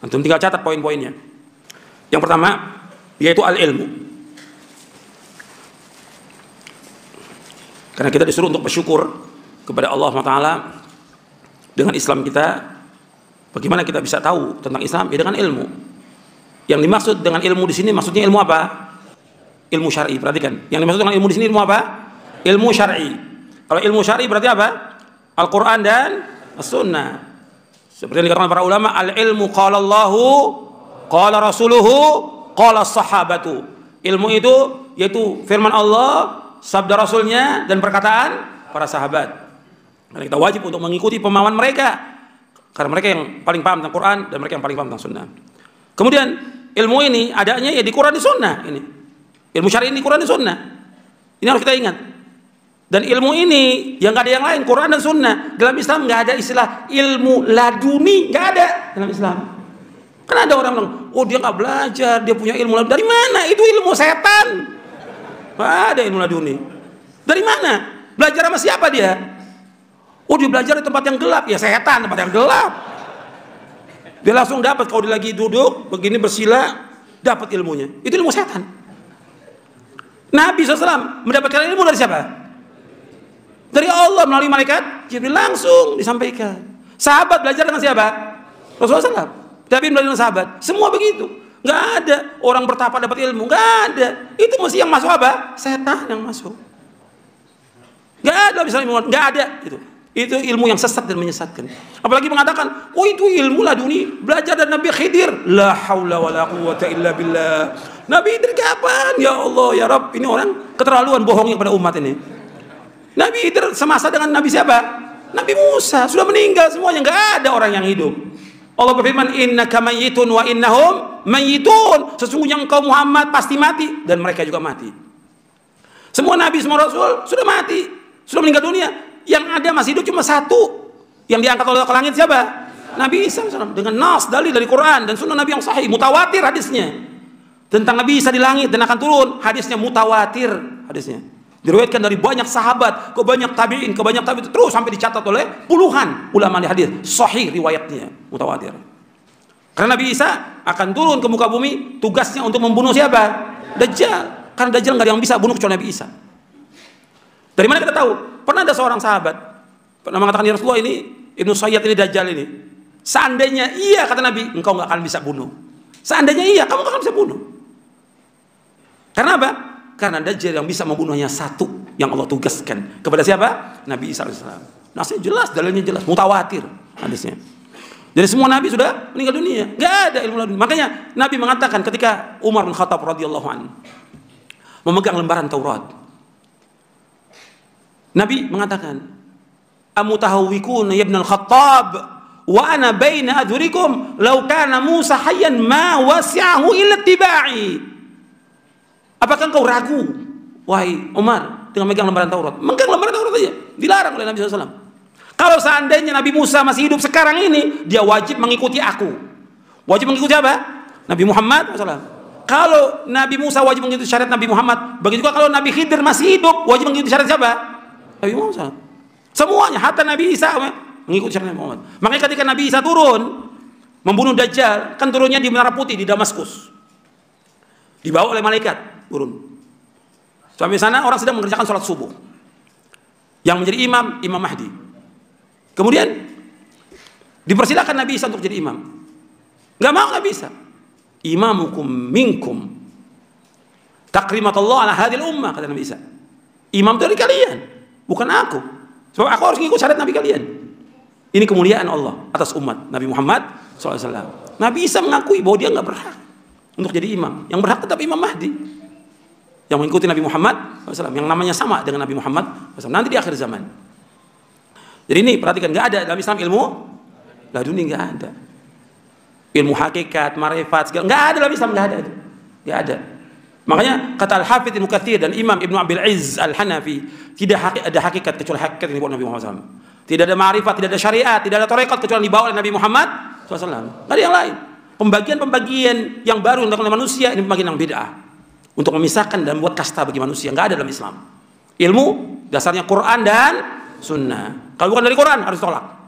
Antum tinggal catat poin-poinnya. Yang pertama yaitu al-ilmu. Karena kita disuruh untuk bersyukur kepada Allah SWT dengan Islam kita. Bagaimana kita bisa tahu tentang Islam? Ya dengan ilmu. Yang dimaksud dengan ilmu di sini maksudnya ilmu apa? Ilmu syar'i. Perhatikan. Yang dimaksud dengan ilmu di sini ilmu apa? Ilmu syar'i. Kalau ilmu syar'i berarti apa? Al-Quran dan As-Sunnah. Seperti yang dikatakan para ulama, al-ilmu qala Allahu, qala Rasuluhu, qala sahabatu. Ilmu itu yaitu firman Allah, sabda Rasulnya, dan perkataan para sahabat. Karena kita wajib untuk mengikuti pemahaman mereka, karena mereka yang paling paham tentang Quran dan mereka yang paling paham tentang Sunnah. Kemudian ilmu ini adanya ya di Quran dan Sunnah. Ini ilmu syar'i di Quran dan Sunnah. Ini harus kita ingat. Dan ilmu ini yang gak ada yang lain, Quran dan Sunnah. Dalam Islam gak ada istilah ilmu laduni, gak ada dalam Islam. Kan ada orang bilang, oh dia gak belajar, dia punya ilmu laduni. Dari mana? Itu ilmu setan. Gak ada ilmu laduni. Dari mana? Belajar sama siapa dia? Oh dia belajar di tempat yang gelap. Ya setan, tempat yang gelap. Dia langsung dapat, kalau dia lagi duduk begini bersila, dapat ilmunya. Itu ilmu setan. Nabi SAW mendapatkan ilmu dari siapa? Dari Allah melalui malaikat Jibril, langsung disampaikan. Sahabat belajar dengan siapa? Rasulullah SAW. Tabi'in belajar dengan sahabat. Semua begitu. Nggak ada orang bertapa dapat ilmu. Nggak ada. Itu mesti yang masuk apa? Setan yang masuk. Nggak ada misalnya ilmu. Nggak ada. Itu ilmu yang sesat dan menyesatkan. Apalagi mengatakan, oh itu ilmu laduni, belajar dari Nabi Khidir. La haula wa la quwwata illa billah. Nabi Khidir kapan? Ya Allah, ya Rabb. Ini orang keterlaluan bohongnya pada umat ini. Nabi Khidir semasa dengan Nabi siapa? Nabi Musa. Sudah meninggal semuanya, nggak ada orang yang hidup. Allah berfirman, innaka mayyitun wa innahum mayyitun. Sesungguhnya engkau Muhammad pasti mati dan mereka juga mati. Semua Nabi, semua Rasul sudah mati, sudah meninggal dunia. Yang ada masih hidup cuma satu, yang diangkat oleh ke langit siapa? Nabi Isa dengan nas dalil dari Quran dan sunnah Nabi yang sahih, mutawatir hadisnya tentang Nabi Isa di langit dan akan turun. Hadisnya mutawatir hadisnya. Diriwayatkan dari banyak sahabat, ke banyak tabi'in, ke banyak tabi'in, terus sampai dicatat oleh puluhan ulama di hadis. Sahih riwayatnya, mutawatir. Karena Nabi Isa akan turun ke muka bumi, tugasnya untuk membunuh siapa? Dajjal. Karena Dajjal nggak ada yang bisa bunuh kecuali Nabi Isa. Dari mana kita tahu? Pernah ada seorang sahabat pernah mengatakan, ya Rasulullah, ini Ibnu Sayyad ini Dajjal ini. Seandainya iya, kata Nabi, engkau nggak akan bisa bunuh. Seandainya iya, kamu nggak akan bisa bunuh. Karena apa? Karena Dajjal yang bisa membunuhnya satu, yang Allah tugaskan kepada siapa? Nabi Isa AS. Nasnya jelas, dalilnya jelas, mutawatir hadisnya. Jadi semua Nabi sudah meninggal dunia, nggak ada ilmu laduni. Makanya Nabi mengatakan ketika Umar bin Khattab radhiyallahu anhu memegang lembaran Taurat, Nabi mengatakan, amutahawwikuna ya ibn al-Khattab wa ana baina adhurikum law kana Musa hayyan ma wasi'ahu illa ittiba'i. Apakah engkau ragu, wahai Umar, dengan megang lembaran Taurat? Megang lembaran Taurat aja, dilarang oleh Nabi SAW. Kalau seandainya Nabi Musa masih hidup sekarang ini, dia wajib mengikuti aku. Wajib mengikuti apa? Nabi Muhammad SAW. Kalau Nabi Musa wajib mengikuti syariat Nabi Muhammad, begitu juga kalau Nabi Khidir masih hidup, wajib mengikuti syariat siapa? Nabi Muhammad. Semuanya, hatta Nabi Isa mengikuti syariat Nabi Muhammad. Makanya ketika Nabi Isa turun membunuh Dajjal, kan turunnya di Menara Putih di Damaskus, dibawa oleh malaikat turun. Sampai sana orang sedang mengerjakan sholat subuh. Yang menjadi imam, Imam Mahdi. Kemudian dipersilakan Nabi Isa untuk jadi imam. Gak mau Nabi Isa. Imamukum minkum takrimatullah ala hadil ummah, kata Nabi Isa. Imam dari kalian, bukan aku. Sebab aku harus ngikut syariat Nabi kalian. Ini kemuliaan Allah atas umat Nabi Muhammad SAW. Nabi Isa mengakui bahwa dia nggak berhak untuk jadi imam. Yang berhak tetap Imam Mahdi, yang mengikuti Nabi Muhammad SAW, yang namanya sama dengan Nabi Muhammad SAW nanti di akhir zaman. Jadi ini perhatikan, nggak ada dalam Islam ilmu laduni, nggak ada. Ilmu hakikat, marifat, segala nggak ada dalam Islam, nggak ada, nggak ada. Makanya kata Al-Hafidz Ibnu Katsir dan Imam Ibnu Abil Izz Al-Hanafi, tidak ada hakikat kecuali hakikat yang dibawa Nabi Muhammad SAW. Tidak ada marifat, tidak ada syariat, tidak ada tarekat kecuali dibawa oleh Nabi Muhammad SAW. Nggak ada yang lain. Pembagian-pembagian yang baru untuk manusia ini pembagian yang bid'ah, untuk memisahkan dan membuat kasta bagi manusia. Nggak ada dalam Islam. Ilmu dasarnya Quran dan Sunnah. Kalau bukan dari Quran harus tolak.